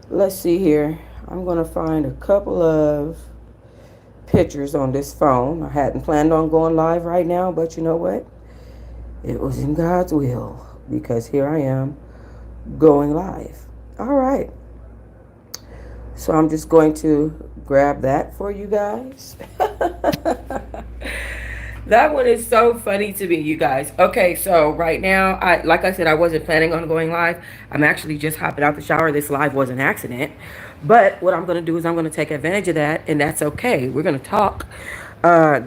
Let's see here. I'm going to find a couple of pictures on this phone. I hadn't planned on going live right now, but you know what? It was in God's will because here I am going live. All right. So I'm just going to grab that for you guys. That one is so funny to me, you guys. Okay, so right now, like I said, I wasn't planning on going live. I'm actually just hopping out the shower. This live was an accident. But what I'm going to do is I'm going to take advantage of that, and that's okay. We're going to talk,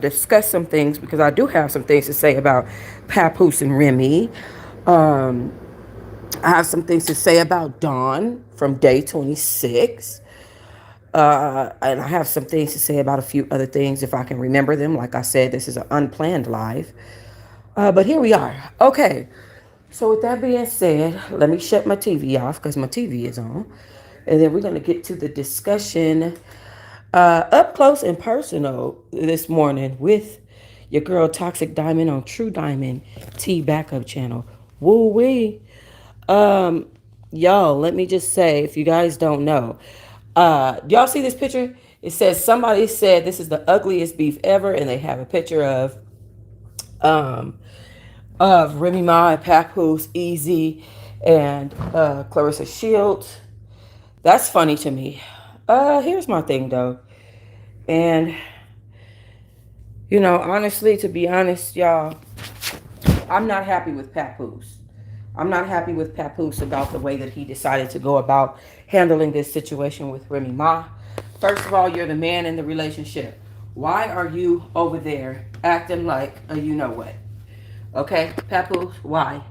discuss some things, because I do have some things to say about Papoose and Remy. Um, I have some things to say about Dawn from day 26. And I have some things to say about a few other things if I can remember them. Like I said, this is an unplanned live. But here we are. Okay. So with that being said, let me shut my TV off because my TV is on. And then we're going to get to the discussion up close and personal this morning with your girl Toxic Diamond on True Diamond T Backup Channel. Woo wee. Um, y'all, let me just say, if you guys don't know, y'all see this picture? It says somebody said this is the ugliest beef ever, and they have a picture um of Remy Ma and Papoose, Easy, and Clarissa Shields. That's funny to me. Here's my thing though, and honestly, to be honest, y'all, I'm not happy with Papoose. I'm not happy with Papoose about the way that he decided to go about handling this situation with Remy Ma. First of all, you're the man in the relationship. Why are you over there acting like a you know what? Okay, Papoose, why?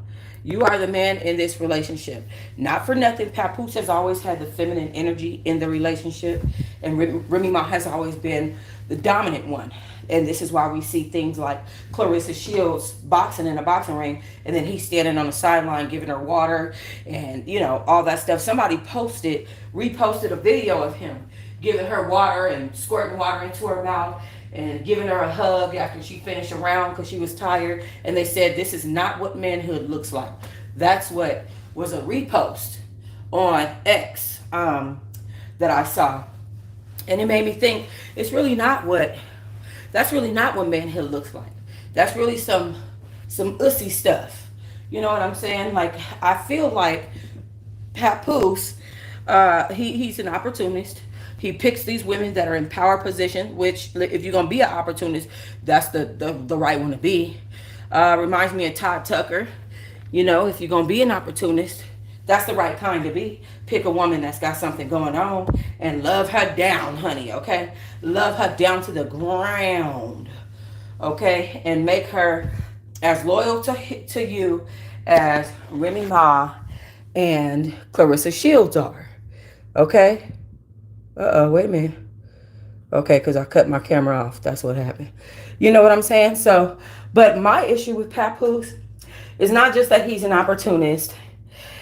You are the man in this relationship. Not for nothing, Papoose has always had the feminine energy in the relationship, and Remy Ma has always been the dominant one. And this is why we see things like Clarissa Shields boxing in a boxing ring, and then he's standing on the sideline giving her water and, all that stuff. Somebody reposted a video of him giving her water and squirting water into her mouth and giving her a hug after she finished a round because she was tired. And they said, this is not what manhood looks like. That's what was a repost on X that I saw. And it made me think, that's really not what manhood looks like. That's really some ussy stuff. You know what I'm saying? Like, I feel like Papoose, he's an opportunist. He picks these women that are in power position, which if you're gonna be an opportunist, that's the right one to be. Reminds me of Todd Tucker. If you're gonna be an opportunist, that's the right kind to be. Pick a woman that's got something going on and love her down, honey, okay? Love her down to the ground, okay? And make her as loyal to you as Remy Ma and Clarissa Shields are, okay? Wait a minute. Okay, because I cut my camera off. That's what happened. You know what I'm saying? So, but my issue with Papoose is not just that he's an opportunist.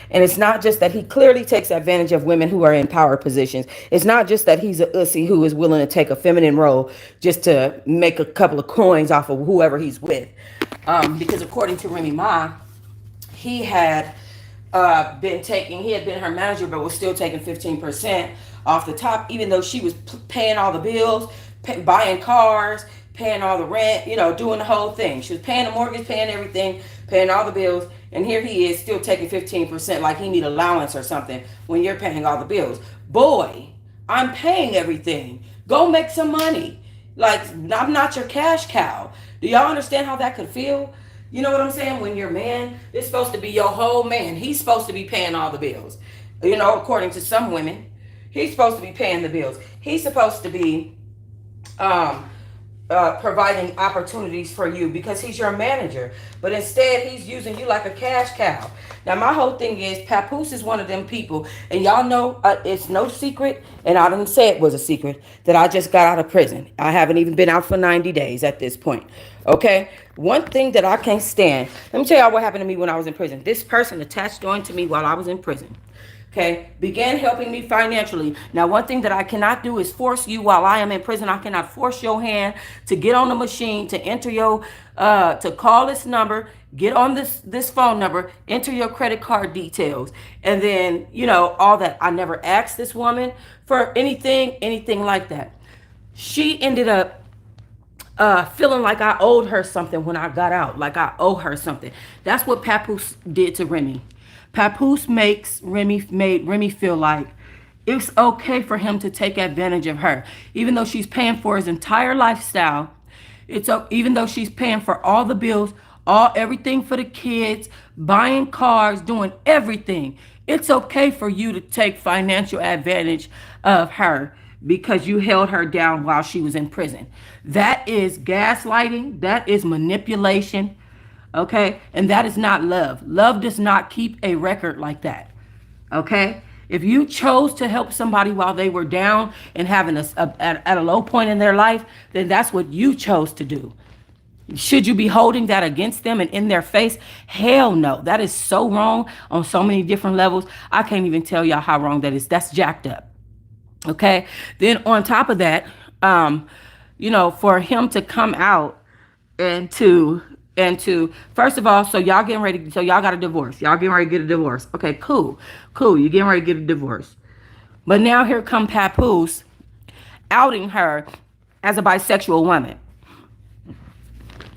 And it's not just that he clearly takes advantage of women who are in power positions. It's not just that he's a ussy who is willing to take a feminine role just to make a couple of coins off of whoever he's with. Because according to Remy Ma, he had he had been her manager, but was still taking 15% off the top, even though she was paying all the bills, buying cars, paying all the rent, doing the whole thing. She was paying the mortgage, paying everything, paying all the bills, and here he is still taking 15% like he need allowance or something when you're paying all the bills. Boy, I'm paying everything. Go make some money. Like, I'm not your cash cow. Do y'all understand how that could feel? You know what I'm saying? When your man is supposed to be your whole man, he's supposed to be paying all the bills. According to some women, he's supposed to be paying the bills. He's supposed to be providing opportunities for you because he's your manager. But instead, he's using you like a cash cow. Now, my whole thing is Papoose is one of them people. And y'all know it's no secret, and I didn't say it was a secret, that I just got out of prison. I haven't even been out for 90 days at this point. Okay? One thing that I can't stand, let me tell y'all what happened to me when I was in prison. This person attached on to me while I was in prison. Okay, began helping me financially. Now, one thing that I cannot do is force you while I am in prison. I cannot force your hand to get on the machine, to enter to call this number get on this phone number, enter your credit card details, and then, all that. I never asked this woman for anything like that. She ended up feeling like I owed her something when I got out, like I owe her something. That's what Papoose did to Remy. Papoose made Remy feel like it's okay for him to take advantage of her, even though she's paying for his entire lifestyle. Even though she's paying for all the bills, all everything for the kids, buying cars, doing everything. It's okay for you to take financial advantage of her because you held her down while she was in prison. That is gaslighting. That is manipulation. Okay? And that is not love. Love does not keep a record like that. Okay? If you chose to help somebody while they were down and having at a low point in their life, then that's what you chose to do. Should you be holding that against them and in their face? Hell no. That is so wrong on so many different levels. I can't even tell y'all how wrong that is. That's jacked up. Okay. Then on top of that, for him to come out and to first of all, so y'all getting ready, so y'all got a divorce. Y'all getting ready to get a divorce. Okay, cool. You're getting ready to get a divorce. But now here come Papoose outing her as a bisexual woman.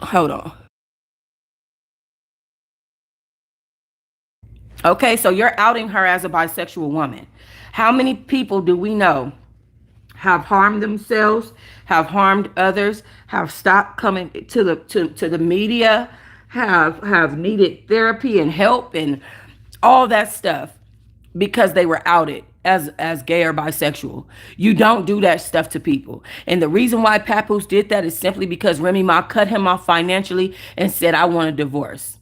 Hold on. Okay, so you're outing her as a bisexual woman. How many people do we know have harmed themselves, have harmed others, have stopped coming to the media, have needed therapy and help and all that stuff because they were outed as gay or bisexual? You don't do that stuff to people. And the reason why Papoose did that is simply because Remy Ma cut him off financially and said, I want a divorce.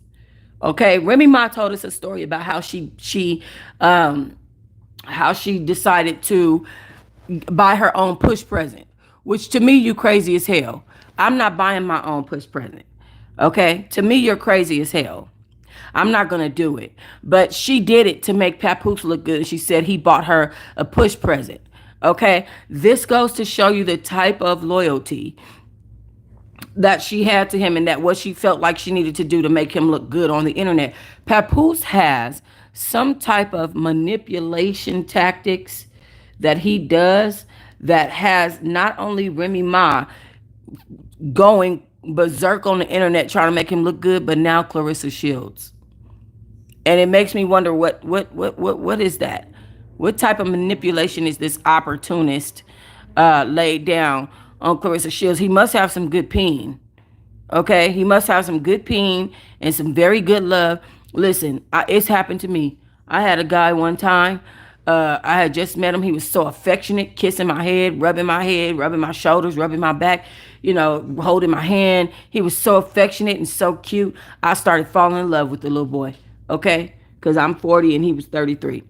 Okay, Remy Ma told us a story about how she decided to buy her own push present, which to me, you crazy as hell. I'm not buying my own push present. Okay, to me, you're crazy as hell. I'm not going to do it. But she did it to make Papoose look good. She said he bought her a push present. Okay, this goes to show you the type of loyalty that she had to him and that what she felt like she needed to do to make him look good on the internet. Papoose has some type of manipulation tactics that he does that has not only Remy Ma going berserk on the internet trying to make him look good, but now Clarissa Shields. And it makes me wonder what is that? What type of manipulation is this opportunist laid down on Clarissa Shields? He must have some good peen. Okay, he must have some good peen and some very good love. Listen, it's happened to me. I had a guy one time. I had just met him. He was so affectionate, kissing my head, rubbing my shoulders, rubbing my back, holding my hand. He was so affectionate and so cute. I started falling in love with the little boy, okay? Because I'm 40 and he was 33.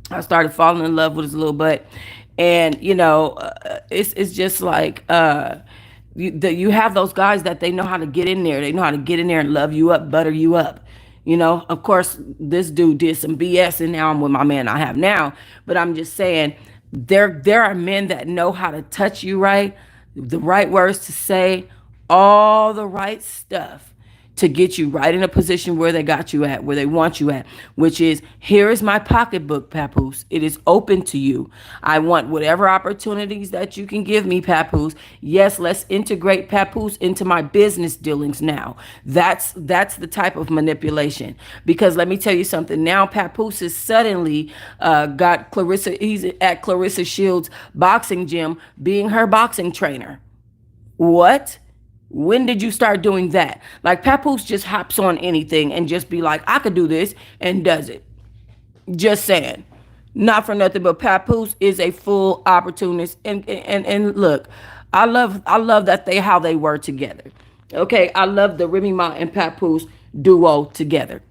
I started falling in love with his little butt. And, it's just like you have those guys that they know how to get in there. They know how to get in there and love you up, butter you up. Of course, this dude did some BS and now I'm with my man I have now. But I'm just saying, there are men that know how to touch you right, the right words to say, all the right stuff to get you right in a position where they got you at, where they want you at, which is, here is my pocketbook, Papoose. It is open to you. I want whatever opportunities that you can give me, Papoose. Yes, let's integrate Papoose into my business dealings now. That's the type of manipulation. Because let me tell you something. Now Papoose has suddenly got Clarissa. He's at Clarissa Shields' boxing gym, being her boxing trainer. What? When did you start doing that? Like, Papoose just hops on anything and just be like, I could do this, and does it. Just saying. Not for nothing, but Papoose is a full opportunist. And look, I love that how they were together. Okay, I love the Remy Ma and Papoose duo together.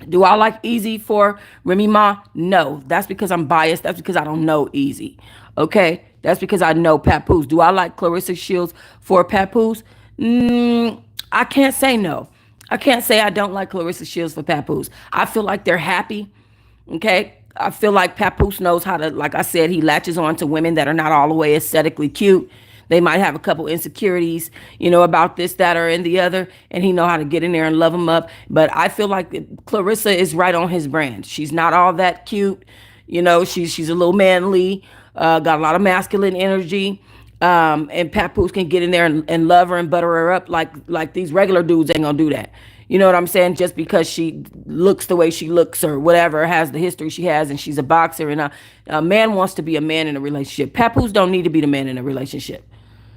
Do I like Easy for Remy Ma? No. That's because I'm biased. That's because I don't know Easy. Okay? That's because I know Papoose. Do I like Clarissa Shields for Papoose? I can't say no. I can't say I don't like Clarissa Shields for Papoose. I feel like they're happy. Okay? I feel like Papoose knows how to, like I said, he latches on to women that are not all the way aesthetically cute. They might have a couple insecurities, about this, that, or in the other, and he know how to get in there and love them up. But I feel like Clarissa is right on his brand. She's not all that cute. She's a little manly, got a lot of masculine energy. And Papoose can get in there and love her and butter her up like these regular dudes ain't gonna do that. You know what I'm saying? Just because she looks the way she looks or whatever, has the history she has, and she's a boxer, and a man wants to be a man in a relationship. Papoose don't need to be the man in a relationship.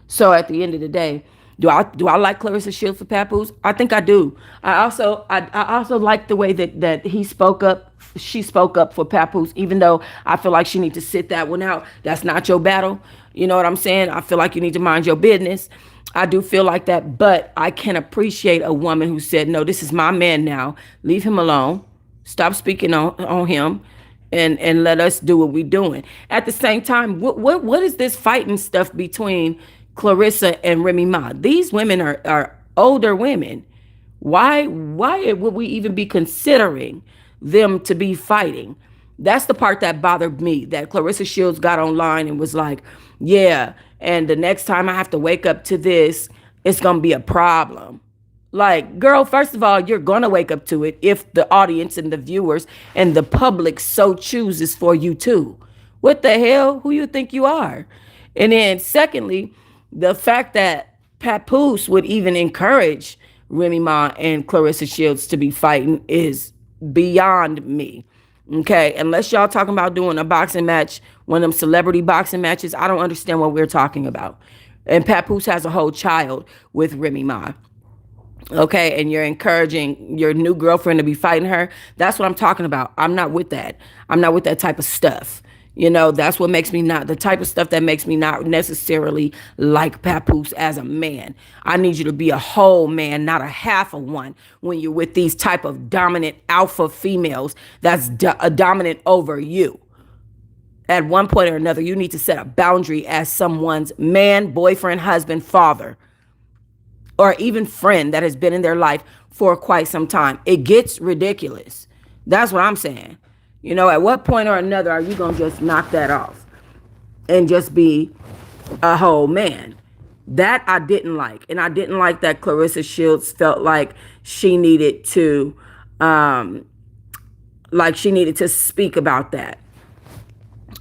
So at the end of the day, do I like Clarissa Shields for Papoose? I think I do. I also like the way that he spoke up. She spoke up for Papoose, even though I feel like she need to sit that one out. That's not your battle. You know what I'm saying? I feel like you need to mind your business. I do feel like that, but I can appreciate a woman who said, "No, this is my man now. Leave him alone. Stop speaking on him." And let us do what we're doing. At the same time, what is this fighting stuff between Clarissa and Remy Ma? These women are older women. Why would we even be considering them to be fighting? That's the part that bothered me, that Clarissa Shields got online and was like, yeah, and the next time I have to wake up to this, it's going to be a problem. Like, girl, first of all, you're going to wake up to it if the audience and the viewers and the public so chooses for you too. What the hell? Who you think you are? And then secondly, the fact that Papoose would even encourage Remy Ma and Clarissa Shields to be fighting is beyond me. Okay, unless y'all talking about doing a boxing match, one of them celebrity boxing matches, I don't understand what we're talking about. And Papoose has a whole child with Remy Ma. Okay, and you're encouraging your new girlfriend to be fighting her. That's what I'm talking about. I'm not with that. I'm not with that type of stuff. That's what makes me not, the type of stuff that makes me not necessarily like Papoose as a man. I need you to be a whole man, not a half of one, when you're with these type of dominant alpha females that's dominant over you. At one point or another, you need to set a boundary as someone's man, boyfriend, husband, father, or even friend that has been in their life for quite some time. It gets ridiculous. That's what I'm saying. At what point or another are you going to just knock that off and just be a whole man? That I didn't like. And I didn't like that Clarissa Shields felt like she needed to speak about that.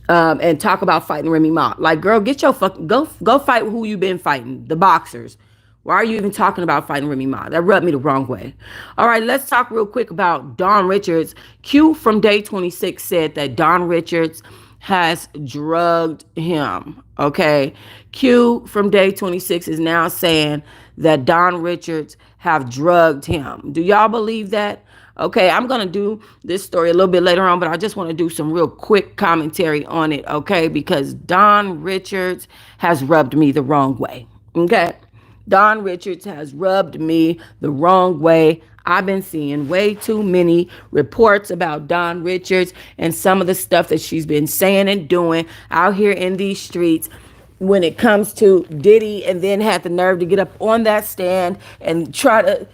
And talk about fighting Remy Ma. Like, girl, get your go fight who you been fighting, the boxers. Why are you even talking about fighting Remy Ma? That rubbed me the wrong way. All right, let's talk real quick about Dawn Richards. Q from Day 26 said that Dawn Richards has drugged him. Okay, Q from Day 26 is now saying that Dawn Richards have drugged him. Do y'all believe that? Okay, I'm going to do this story a little bit later on, but I just want to do some real quick commentary on it, okay? Because Dawn Richards has rubbed me the wrong way, okay? Dawn Richards has rubbed me the wrong way. I've been seeing way too many reports about Dawn Richards and some of the stuff that she's been saying and doing out here in these streets when it comes to Diddy, and then had the nerve to get up on that stand and try to,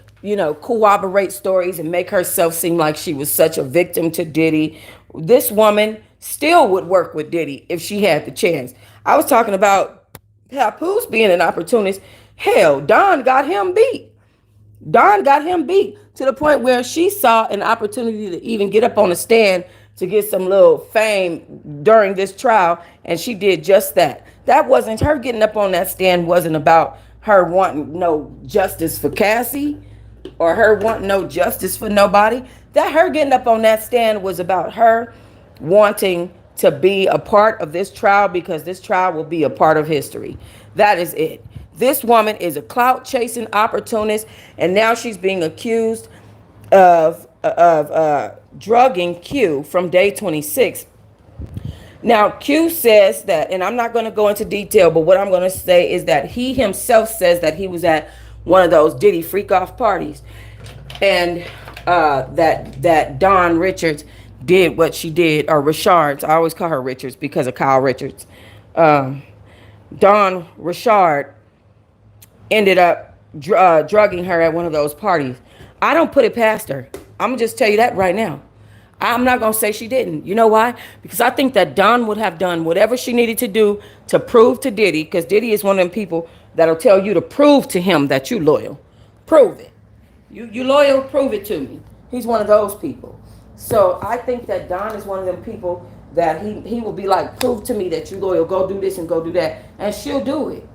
corroborate stories and make herself seem like she was such a victim to Diddy. This woman still would work with Diddy if she had the chance. I was talking about Papoose being an opportunist. Hell, Dawn got him beat. Dawn got him beat to the point where she saw an opportunity to even get up on a stand to get some little fame during this trial, and she did just that. That wasn't her getting up on that stand, wasn't about her wanting no justice for Cassie or her wanting no justice for nobody. That her getting up on that stand was about her wanting to be a part of this trial, because this trial will be a part of history. That is it. This woman is a clout chasing opportunist, and now she's being accused of drugging Q from Day 26. Now, Q says that, and I'm not going to go into detail, but what I'm going to say is that he himself says that he was at one of those Diddy freak off parties, and that Dawn Richards did what she did, or Richards. I always call her Richards because of Kyle Richards. Dawn Richard ended up drugging her at one of those parties. I don't put it past her. I'm going to just tell you that right now. I'm not going to say she didn't. You know why? Because I think that Don would have done whatever she needed to do to prove to Diddy, because Diddy is one of them people that'll tell you to prove to him that you loyal. Prove it. You loyal, prove it to me. He's one of those people. So I think that Don is one of them people that he will be like, prove to me that you loyal. Go do this and go do that. And she'll do it.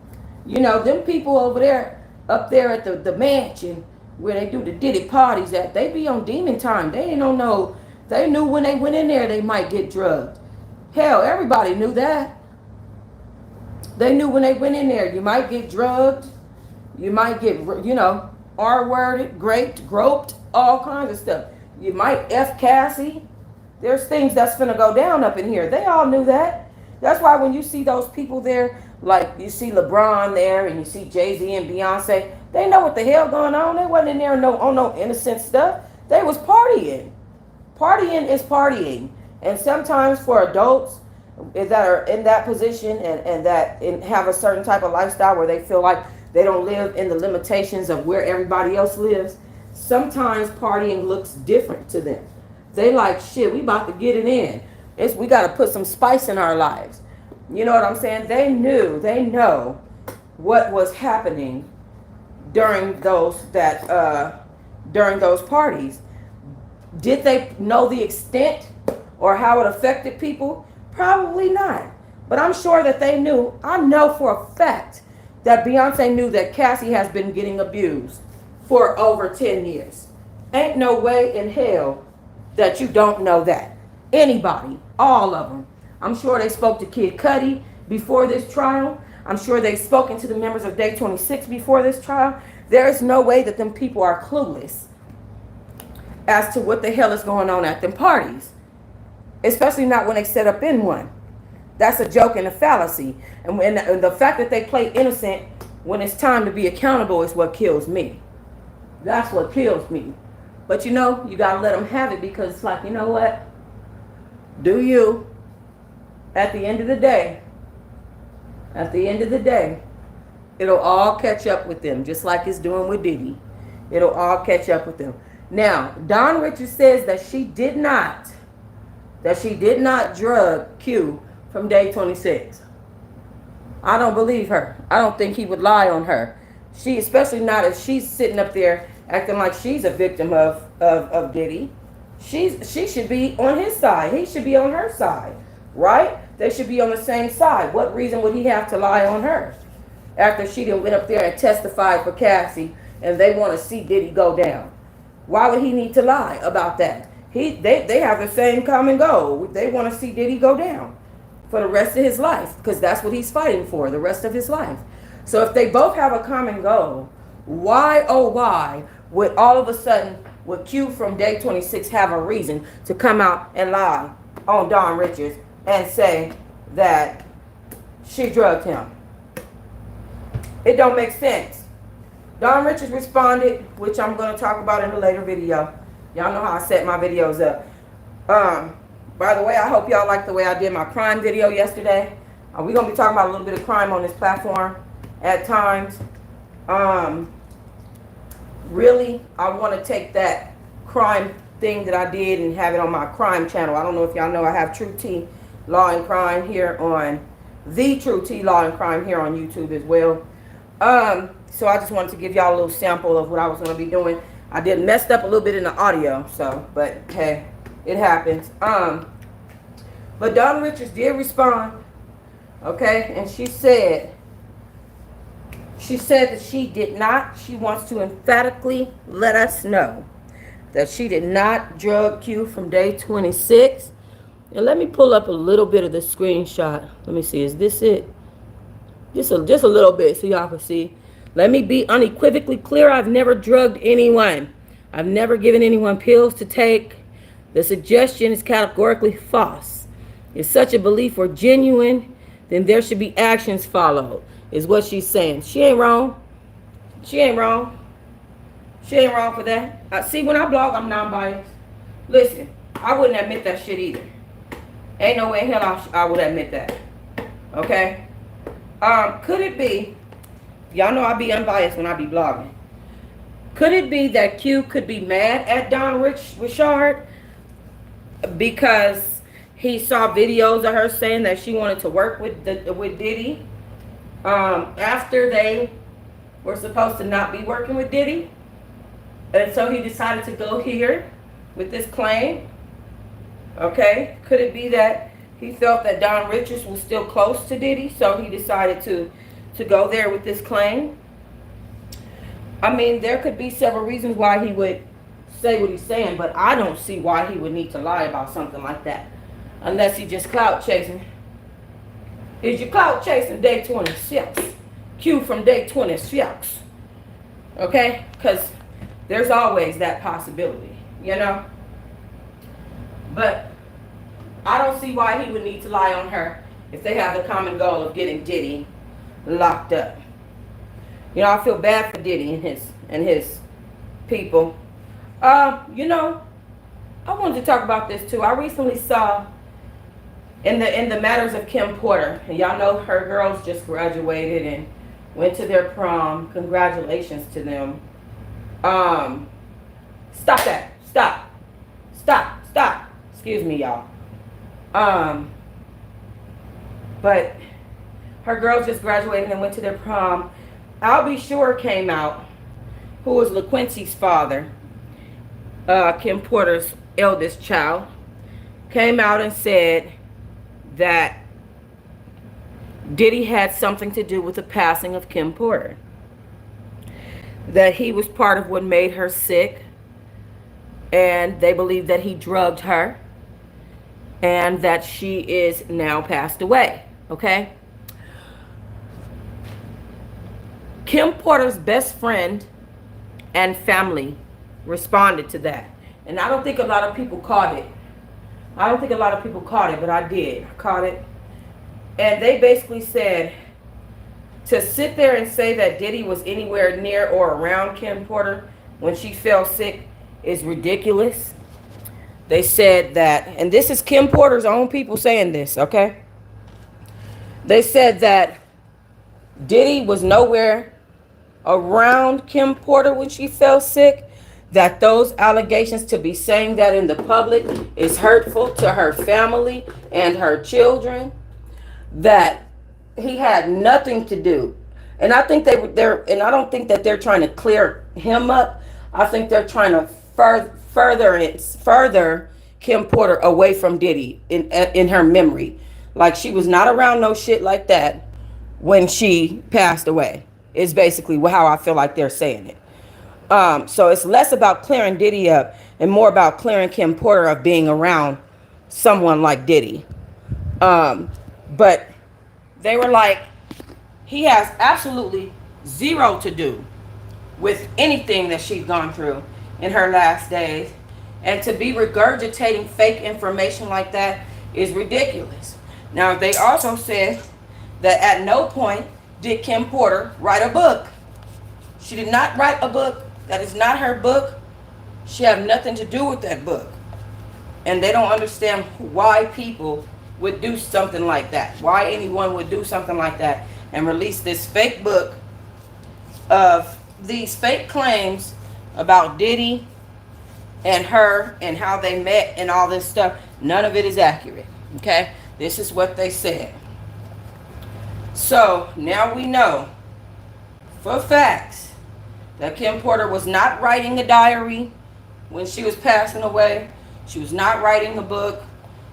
You know, them people over there, up there at the mansion where they do the Diddy parties at, they be on demon time. They ain't on no, they knew when they went in there they might get drugged. Hell, everybody knew that. They knew when they went in there, you might get drugged. You might get, you know, R-worded, groped, all kinds of stuff. You might F Cassie. There's things that's finna go down up in here. They all knew that. That's why when you see those people there, like you see LeBron there and you see Jay-Z and Beyonce, they know what the hell going on. They wasn't in there on no innocent stuff. They was partying. Partying is partying. And sometimes for adults that are in that position and that have a certain type of lifestyle where they feel like they don't live in the limitations of where everybody else lives, sometimes partying looks different to them. They like, shit, we about to get it in. We got to put some spice in our lives. You know what I'm saying? They know what was happening during those parties. Did they know the extent or how it affected people? Probably not. But I'm sure that they knew. I know for a fact that Beyonce knew that Cassie has been getting abused for over 10 years. Ain't no way in hell that you don't know that. Anybody, all of them. I'm sure they spoke to Kid Cudi before this trial. I'm sure they've spoken to the members of Day 26 before this trial. There is no way that them people are clueless as to what the hell is going on at them parties. Especially not when they set up in one. That's a joke and a fallacy. And the fact that they play innocent when it's time to be accountable is what kills me. That's what kills me. But you know, you got to let them have it, because it's like, you know what? Do you? At the end of the day, it'll all catch up with them, just like it's doing with Diddy. It'll all catch up with them. Now, Don Richards says that she did not drug Q from Day 26. I don't believe her. I don't think he would lie on her. She, especially not if she's sitting up there acting like she's a victim of Diddy. She should be on his side. He should be on her side, right? They should be on the same side. What reason would he have to lie on her after she done went up there and testified for Cassie and they want to see Diddy go down? Why would he need to lie about that? They have the same common goal. They want to see Diddy go down for the rest of his life, because that's what he's fighting for, the rest of his life. So if they both have a common goal, why, oh why, would all of a sudden, would Q from Day 26 have a reason to come out and lie on Don Richards and say that she drugged him? It don't make sense. Don Richards responded, which I'm going to talk about in a later video. Y'all know how I set my videos up. By the way, I hope y'all like the way I did my crime video yesterday. We're going to be talking about a little bit of crime on this platform at times. Really, I want to take that crime thing that I did and have it on my crime channel. I don't know if y'all know I have Truh T Law and Crime here on the Truh T Law and Crime here on YouTube as well. So I just wanted to give y'all a little sample of what I was going to be doing. I did messed up a little bit in the audio, so, but hey, it happens. But Don Richards did respond, okay, and she said that she did not. She wants to emphatically let us know that she did not drug Q from Day 26. And let me pull up a little bit of the screenshot. Let me see, is this it? Just a little bit so y'all can see. Let me be unequivocally clear. I've never drugged anyone. I've never given anyone pills to take. The suggestion is categorically false. If such a belief were genuine, then there should be actions followed, is what she's saying. She ain't wrong. She ain't wrong. She ain't wrong for that. See, when I blog, I'm non-biased. Listen, I wouldn't admit that shit either. Ain't no way in hell I would admit that. Okay? Could it be, y'all know I be unbiased when I be blogging. Could it be that Q could be mad at Don Richard because he saw videos of her saying that she wanted to work with Diddy. After they were supposed to not be working with Diddy, and so he decided to go here with this claim. Okay, could it be that he felt that Don Richards was still close to Diddy, so he decided to go there with this claim? I mean, there could be several reasons why he would say what he's saying, but I don't see why he would need to lie about something like that, unless he just clout chasing. Is you clout chasing day 26? Cue from day 26. Okay, because there's always that possibility, you know. But I don't see why he would need to lie on her if they have the common goal of getting Diddy locked up. You know, I feel bad for Diddy and his people. You know, I wanted to talk about this too. I recently saw in the matters of Kim Porter, and y'all know her girls just graduated and went to their prom. Congratulations to them. Stop that. Stop. Stop. Stop. Excuse me, y'all. But her girls just graduated and went to their prom. I'll Be Sure came out, who was LaQuincy's father, Kim Porter's eldest child, came out and said that Diddy had something to do with the passing of Kim Porter. That he was part of what made her sick, and they believe that he drugged her, and that she is now passed away. Okay? Kim Porter's best friend and family responded to that. And I don't think a lot of people caught it. I don't think a lot of people caught it, but I did. I caught it. And they basically said, to sit there and say that Diddy was anywhere near or around Kim Porter when she fell sick is ridiculous. They said that, and this is Kim Porter's own people saying this, okay? They said that Diddy was nowhere around Kim Porter when she fell sick, that those allegations, to be saying that in the public, is hurtful to her family and her children, that he had nothing to do. And I think and I don't think that they're trying to clear him up. I think they're trying to further Kim Porter away from Diddy in her memory. Like she was not around no shit like that when she passed away. Is basically how I feel like they're saying it. So it's less about clearing Diddy up and more about clearing Kim Porter of being around someone like Diddy. But they were like, he has absolutely zero to do with anything that she's gone through in her last days. And to be regurgitating fake information like that is ridiculous. Now, they also said that at no point did Kim Porter write a book. She did not write a book. That is not her book. She had nothing to do with that book. And they don't understand why people would do something like that. Why anyone would do something like that and release this fake book of these fake claims about Diddy and her and how they met and all this stuff. None of it is accurate. Okay? This is what they said. So now we know for facts that Kim Porter was not writing a diary when she was passing away. She was not writing a book.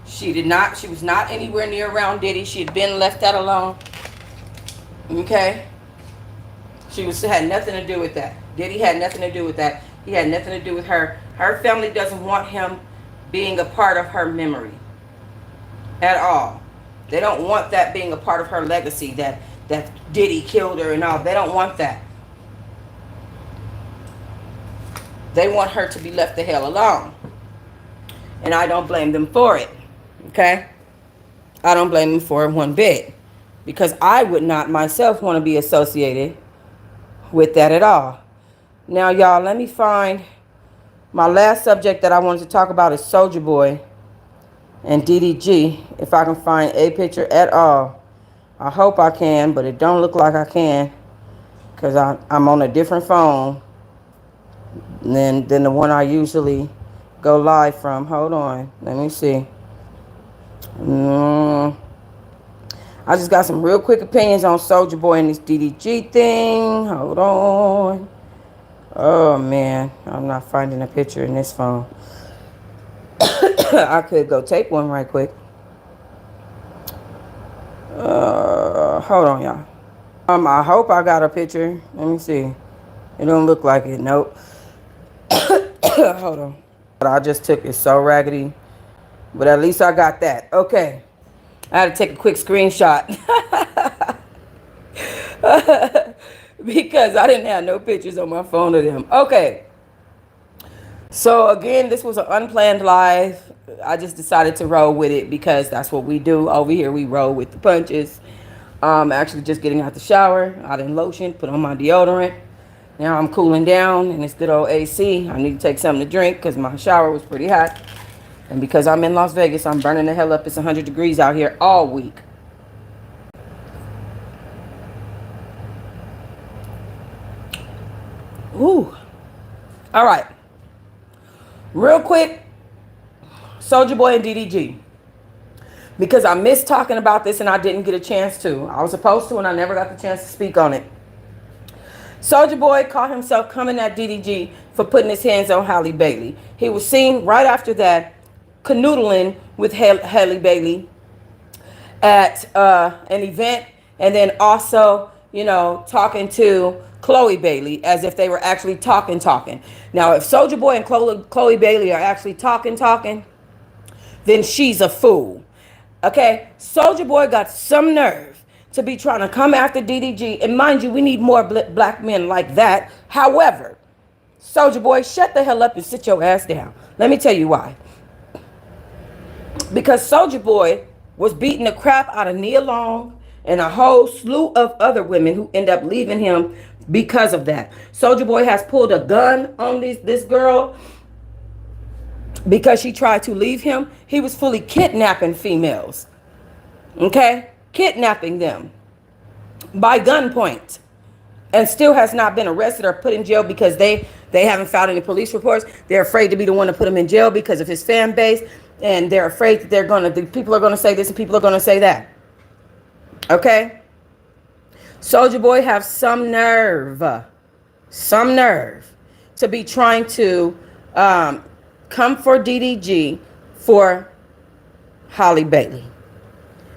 She was not anywhere near around Diddy. She had been left that alone. Okay? Had nothing to do with that. Diddy had nothing to do with that. He had nothing to do with her. Her family doesn't want him being a part of her memory at all. They don't want that being a part of her legacy, that Diddy killed her and all. They don't want that. They want her to be left the hell alone. And I don't blame them for it. Okay? I don't blame them for it one bit. Because I would not myself want to be associated with that at all. Now, y'all, let me find my last subject that I wanted to talk about is Soulja Boy and DDG, if I can find a picture at all. I hope I can, but it don't look like I can because I'm on a different phone than the one I usually go live from. Hold on. Let me see. Mm, I just got some real quick opinions on Soulja Boy and this DDG thing. Hold on. Oh, man. I'm not finding a picture in this phone. I could go take one right quick. Hold on, y'all. I hope I got a picture. Let me see. It don't look like it. Nope. Hold on. What I just took is so raggedy. But at least I got that. Okay. I had to take a quick screenshot. Because I didn't have no pictures on my phone of them. Okay. So again, this was an unplanned live. I just decided to roll with it because that's what we do over here. We roll with the punches. Actually just getting out the shower. I done lotion, put on my deodorant. Now I'm cooling down in this good old AC. I need to take something to drink because my shower was pretty hot. And because I'm in Las Vegas, I'm burning the hell up. It's 100 degrees out here all week. Ooh. All right. Real quick, Soulja Boy and DDG. Because I missed talking about this and I didn't get a chance to. I was supposed to and I never got the chance to speak on it. Soulja Boy caught himself coming at DDG for putting his hands on Halle Bailey. He was seen right after that canoodling with Halle Bailey at an event, and then also, talking to Chloe Bailey as if they were actually talking. Now, if Soulja Boy and Chloe Bailey are actually talking, then she's a fool. Okay, Soulja Boy got some nerve to be trying to come after DDG. And mind you, we need more black men like that. However, Soulja Boy, shut the hell up and sit your ass down. Let me tell you why. Because Soulja Boy was beating the crap out of Nia Long and a whole slew of other women who end up leaving him because of that. Soulja Boy has pulled a gun on this girl because she tried to leave him. He was fully kidnapping females. Okay? Kidnapping them by gunpoint, and still has not been arrested or put in jail because they haven't filed any police reports. They're afraid to be the one to put him in jail because of his fan base, and they're afraid that people are gonna say this and people are gonna say that. Okay, Soulja Boy have some nerve to be trying to come for DDG for Halle Bailey.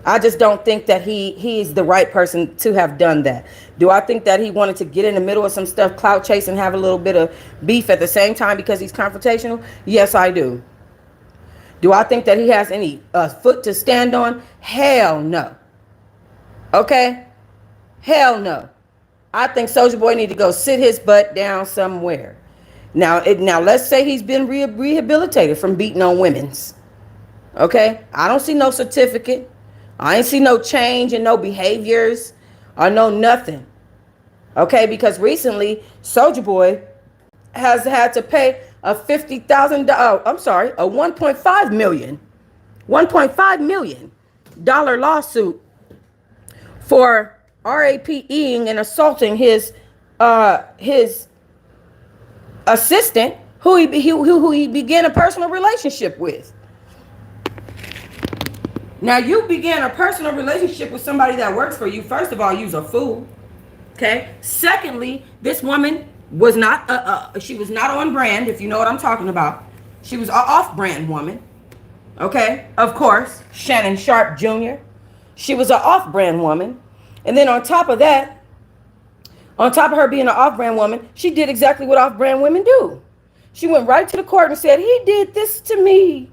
I just don't think that he is the right person to have done that. Do I think that he wanted to get in the middle of some stuff, clout chase, and have a little bit of beef at the same time because he's confrontational? Yes, I do. Do I think that he has any foot to stand on? Hell no. Okay? Hell no. I think Soulja Boy need to go sit his butt down somewhere. Now let's say he's been rehabilitated from beating on women's. Okay? I don't see no certificate. I ain't see no change in no behaviors or no nothing. Okay, because recently Soulja Boy has had to pay a $1.5 million lawsuit for RAPing and assaulting his assistant who he began a personal relationship with. Now, you began a personal relationship with somebody that works for you. First of all, you's a fool. Okay. Secondly, this woman was not she was not on brand, if you know what I'm talking about. She was an off-brand woman. Okay. Of course, Shannon Sharp Jr. She was an off-brand woman. And then on top of that, on top of her being an off-brand woman, she did exactly what off-brand women do. She went right to the court and said, he did this to me.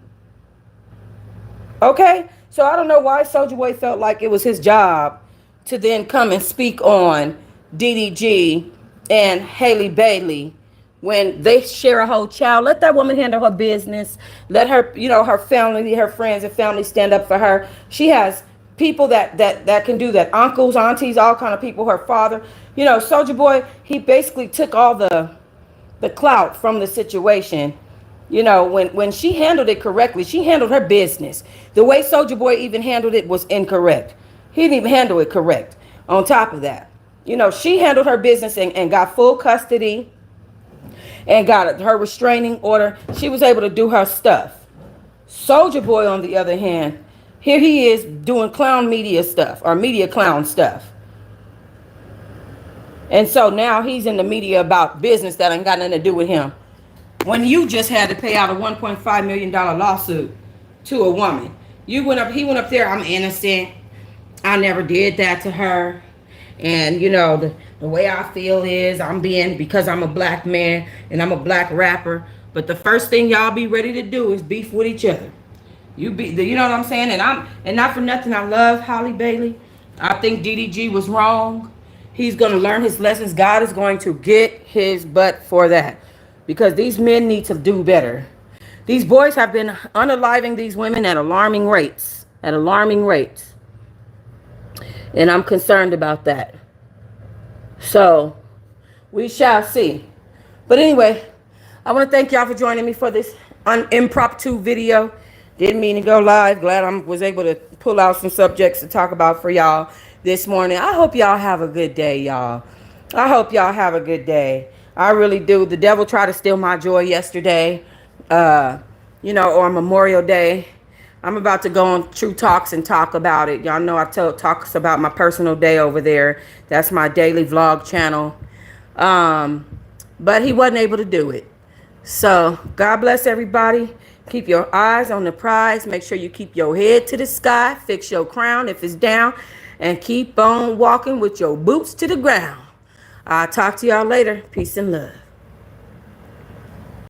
Okay. So I don't know why Soulja Boy felt like it was his job to then come and speak on DDG and Halle Bailey when they share a whole child. Let that woman handle her business. Let her, her family, her friends and family stand up for her. She has people that can do that. Uncles, aunties, all kind of people, her father. Soulja Boy, he basically took all the clout from the situation. When she handled it correctly, she handled her business. The way Soulja Boy even handled it was incorrect. He didn't even handle it correct. On top of that, she handled her business and got full custody and got her restraining order. She was able to do her stuff. Soldier Boy, on the other hand, here he is doing clown media stuff, or media clown stuff. And so now he's in the media about business that ain't got nothing to do with him. When you just had to pay out a $1.5 million lawsuit to a woman. He went up there, I'm innocent. I never did that to her. And you know, the way I feel is because I'm a black man and I'm a black rapper. But the first thing y'all be ready to do is beef with each other. You know what I'm saying? And not for nothing, I love Holly Bailey. I think DDG was wrong. He's going to learn his lessons. God is going to get his butt for that. Because these men need to do better. These boys have been unaliving these women at alarming rates. At alarming rates. And I'm concerned about that. So, we shall see. But anyway, I want to thank y'all for joining me for this impromptu video. Didn't mean to go live. Glad I was able to pull out some subjects to talk about for y'all this morning. I hope y'all have a good day, y'all. I hope y'all have a good day. I really do. The devil tried to steal my joy yesterday, on Memorial Day. I'm about to go on Truh Talks and talk about it. Y'all know I talks about my personal day over there. That's my daily vlog channel. But he wasn't able to do it. So, God bless everybody. Keep your eyes on the prize. Make sure you keep your head to the sky. Fix your crown if it's down. And keep on walking with your boots to the ground. I'll talk to y'all later. Peace and love.